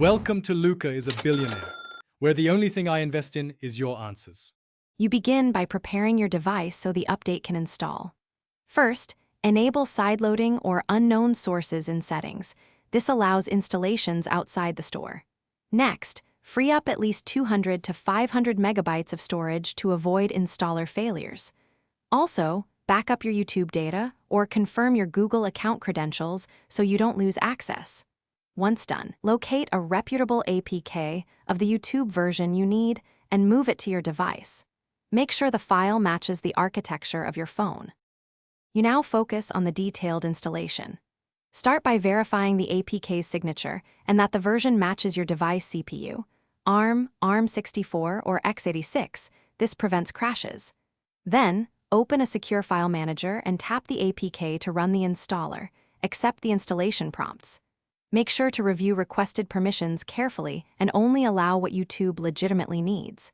Welcome to Luca is a Billionaire, where the only thing I invest in is your answers. You begin by preparing your device so the update can install. First, enable sideloading or unknown sources in settings. This allows installations outside the store. Next, free up at least 200 to 500 megabytes of storage to avoid installer failures. Also, back up your YouTube data or confirm your Google account credentials so you don't lose access. Once done, locate a reputable APK of the YouTube version you need and move it to your device. Make sure the file matches the architecture of your phone. You now focus on the detailed installation. Start by verifying the APK's signature and that the version matches your device CPU, ARM, ARM64, or x86. This prevents crashes. Then, open a secure file manager and tap the APK to run the installer. Accept the installation prompts. Make sure to review requested permissions carefully and only allow what YouTube legitimately needs.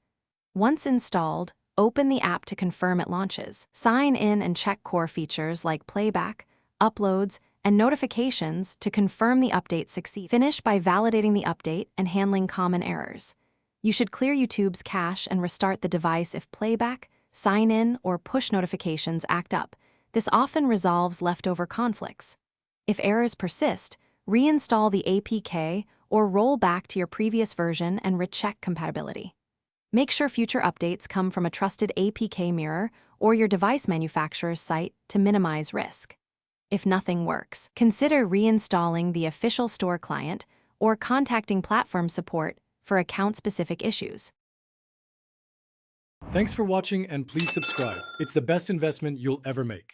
Once installed, open the app to confirm it launches. Sign in and check core features like playback, uploads, and notifications to confirm the update succeeds. Finish by validating the update and handling common errors. You should clear YouTube's cache and restart the device if playback, sign in, or push notifications act up. This often resolves leftover conflicts. If errors persist, reinstall the APK or roll back to your previous version and recheck compatibility. Make sure future updates come from a trusted APK mirror or your device manufacturer's site to minimize risk. If nothing works, consider reinstalling the official store client or contacting platform support for account-specific issues. Thanks for watching and please subscribe. It's the best investment you'll ever make.